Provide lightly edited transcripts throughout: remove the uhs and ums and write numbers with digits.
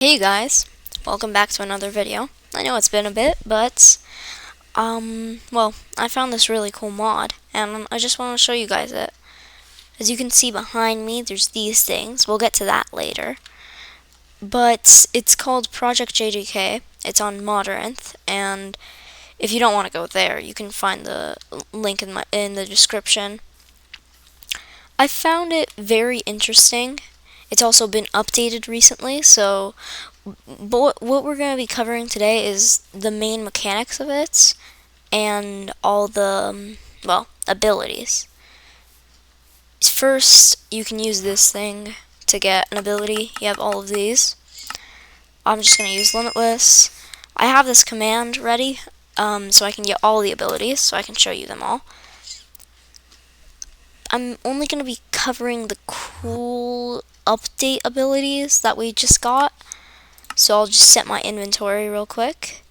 Hey guys, welcome back to another video. I know it's been a bit, but well, I found this really cool mod, and I just want to show you guys it. As you can see behind me, there's these things. We'll get to that later. But it's called Project JJK. It's on Modernth, and if you don't want to go there, you can find the link in the description. I found it very interesting. It's also been updated recently, so but what we're going to be covering today is the main mechanics of it and all the, well, abilities. First, you can use this thing to get an ability. You have all of these. I'm just going to use Limitless. I have this command ready, so I can get all the abilities, so I can show you them all. I'm only going to be covering the cool update abilities that we just got. So I'll just set my inventory real quick.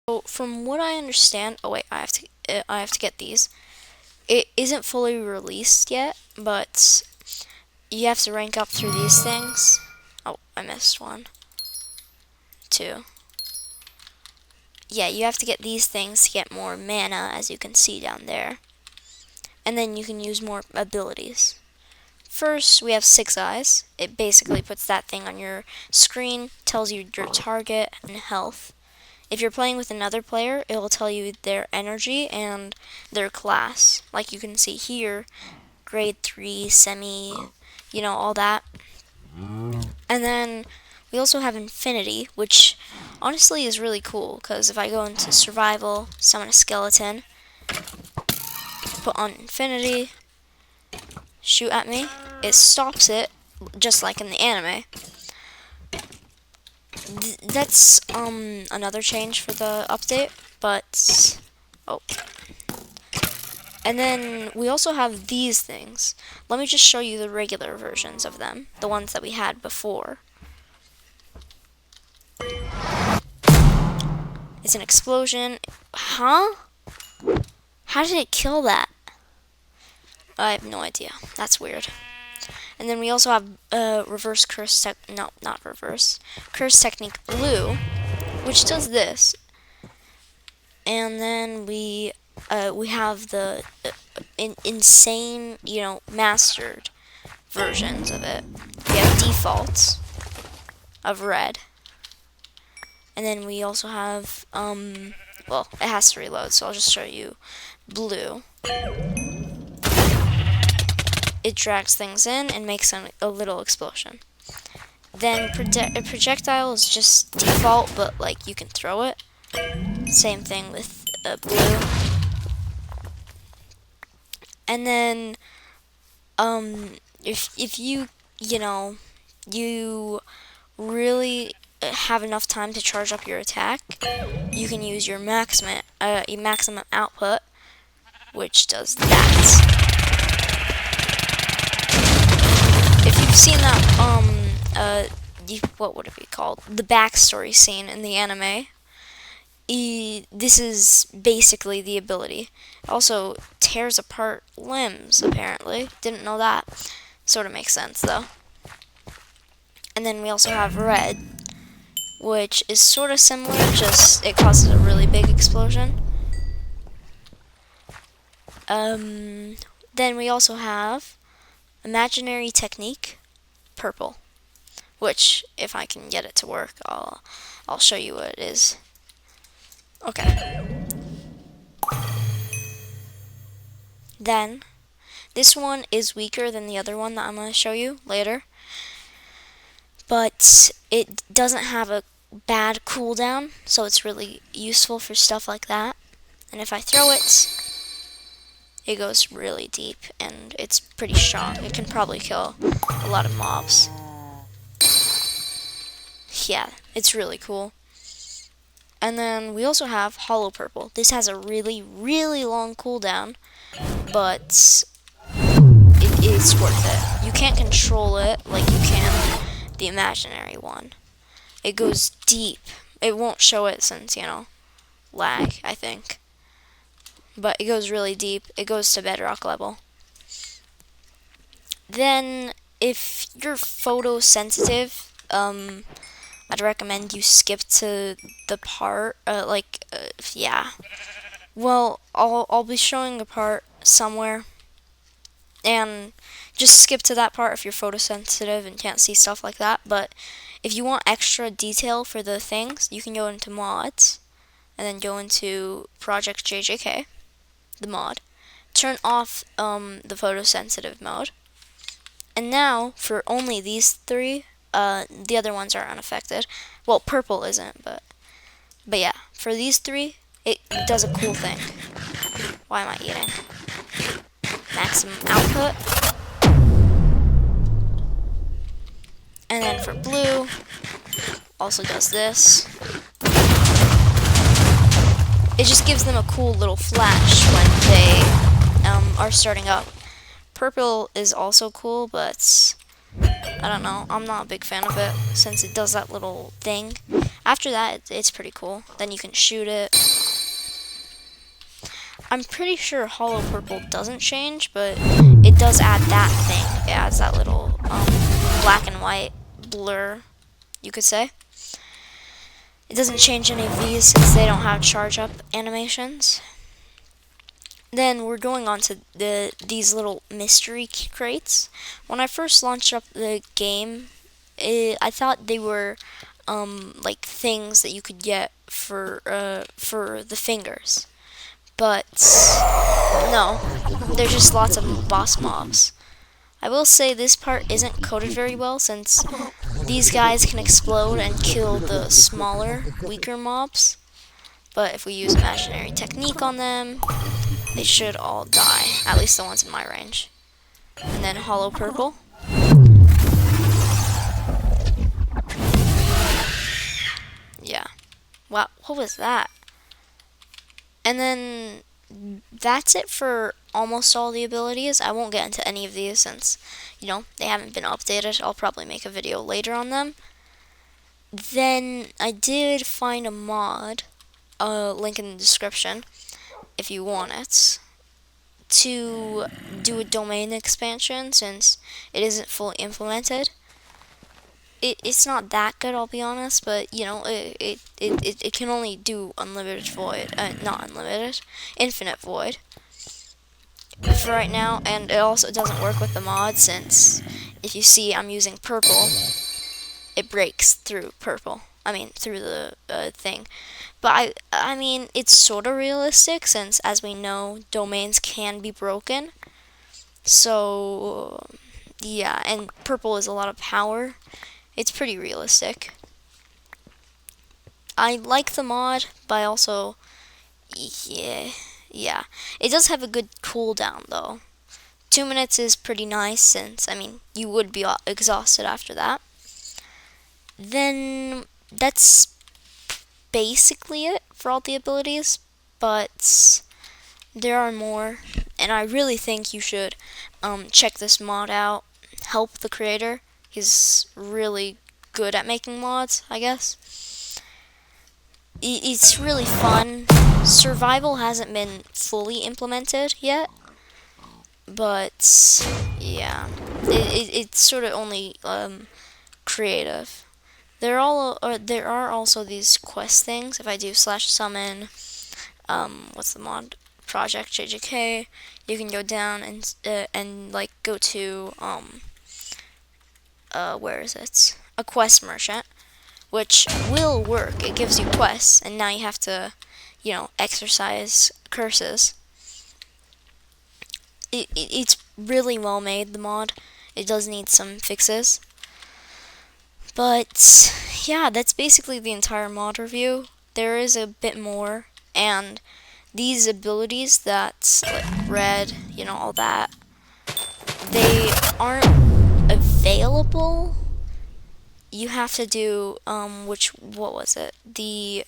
So from what I understand, oh wait, I have to get these. It isn't fully released yet, but you have to rank up through these things. Oh, I missed one. Two. Yeah, you have to get these things to get more mana, as you can see down there. And then you can use more abilities. First, we have 6 eyes. It basically puts that thing on your screen, tells you your target and health. If you're playing with another player, it will tell you their energy and their class. Like you can see here, grade 3, semi, all that. And then we also have infinity, which honestly is really cool, because if I go into survival, summon a skeleton, put on infinity, shoot at me, it stops it, just like in the anime. That's another change for the update, but oh. And then we also have these things. Let me just show you the regular versions of them, the ones that we had before. It's an explosion. Huh? How did it kill that? I have no idea. That's weird. And then we also have reverse curse no, not reverse. Curse technique blue, which does this. And then we have the insane, mastered versions of it. We have defaults of red. And then we also have, well, it has to reload, so I'll just show you blue. It drags things in and makes a little explosion. Then projectile is just default, but like you can throw it. Same thing with blue. And then if you you really have enough time to charge up your attack, you can use your maximum output, which does that. If you've seen that, what would it be called? The backstory scene in the anime. This is basically the ability. It also tears apart limbs, apparently. Didn't know that. Sort of makes sense, though. And then we also have red, which is sort of similar, just it causes a really big explosion. Then we also have imaginary technique, purple, which if I can get it to work, I'll show you what it is. Okay. Then this one is weaker than the other one that I'm going to show you later, but it doesn't have a bad cooldown, so it's really useful for stuff like that. And if I throw it, it goes really deep, and it's pretty strong. It can probably kill a lot of mobs. Yeah, it's really cool. And then we also have hollow purple. This has a really, really long cooldown, but it is worth it. You can't control it like you can the imaginary one. It goes deep. It won't show it since, lag, I think. But it goes really deep. It goes to bedrock level. Then, if you're photosensitive, I'd recommend you skip to the part, yeah. Well, I'll be showing a part somewhere, and just skip to that part if you're photosensitive and can't see stuff like that. But if you want extra detail for the things, you can go into mods, and then go into Project JJK, the mod. Turn off the photosensitive mode. And now, for only these three, the other ones are unaffected. Well, purple isn't, but yeah, for these three, it does a cool thing. Why am I eating? Maximum output. And then for blue, also does this. It just gives them a cool little flash when they are starting up. Purple is also cool, but I don't know. I'm not a big fan of it since it does that little thing. After that, it's pretty cool. Then you can shoot it. I'm pretty sure hollow purple doesn't change, but it does add that thing. It adds that little black and white blur, you could say. It doesn't change any of these since they don't have charge up animations. Then we're going on to these little mystery crates. When I first launched up the game, I thought they were like things that you could get for the fingers, but no, they're just lots of boss mobs. I will say this part isn't coded very well since these guys can explode and kill the smaller, weaker mobs. But if we use imaginary technique on them, they should all die, at least the ones in my range. And then hollow purple. Yeah. Wow, what was that? And then that's it for almost all the abilities. I won't get into any of these since, they haven't been updated. I'll probably make a video later on them. Then I did find a mod, link in the description, if you want it, to do a domain expansion since it isn't fully implemented. It's not that good, I'll be honest, but it can only do unlimited void, not unlimited, infinite void for right now, and it also doesn't work with the mod since if you see I'm using purple, it breaks through purple. I mean through the thing. But I mean it's sort of realistic since, as we know, domains can be broken. So yeah, and purple is a lot of power. It's pretty realistic. I like the mod, but I also, yeah. It does have a good cooldown though. 2 minutes is pretty nice since, I mean, you would be exhausted after that. Then that's basically it for all the abilities, but there are more, and I really think you should check this mod out. Help the creator. He's really good at making mods, I guess. It's really fun. Survival hasn't been fully implemented yet, but yeah, it's sort of only creative. There are also these quest things. If I do /summon, what's the mod? Project JJK. You can go down and like go to where is it? A quest merchant, which will work. It gives you quests, and now you have to, exercise curses. It's really well made, the mod. It does need some fixes. But yeah, that's basically the entire mod review. There is a bit more, and these abilities that's like red, all that, they aren't available. You have to do what was it? The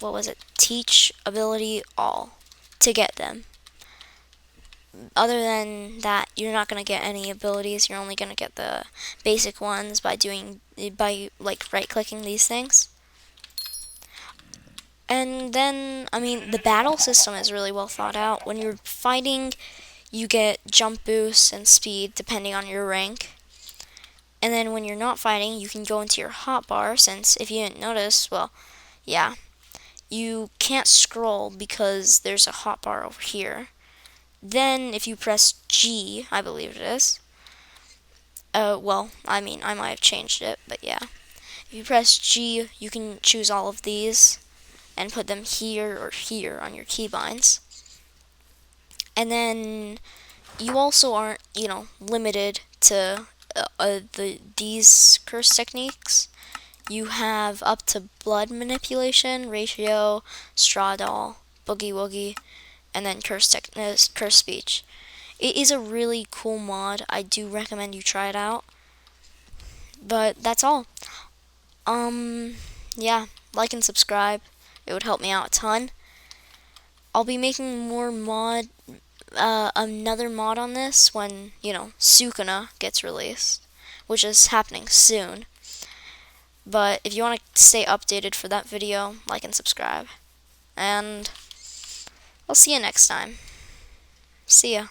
what was it? Teach ability all to get them. Other than that, you're not going to get any abilities. You're only going to get the basic ones by right clicking these things. And then, I mean, the battle system is really well thought out. When you're fighting, you get jump boosts and speed depending on your rank. And then when you're not fighting, you can go into your hotbar, since if you didn't notice, well, yeah, you can't scroll because there's a hotbar over here. Then if you press G, I believe it is. Well, I mean, I might have changed it, but yeah. If you press G, you can choose all of these and put them here or here on your keybinds. And then you also aren't, limited to these curse techniques. You have up to blood manipulation, ratio, straw doll, boogie woogie, and then curse speech. It is a really cool mod. I do recommend you try it out. But that's all. Yeah, like and subscribe. It would help me out a ton. I'll be making another mod on this when, Sukuna gets released, which is happening soon. But if you want to stay updated for that video, like and subscribe. And I'll see you next time. See ya.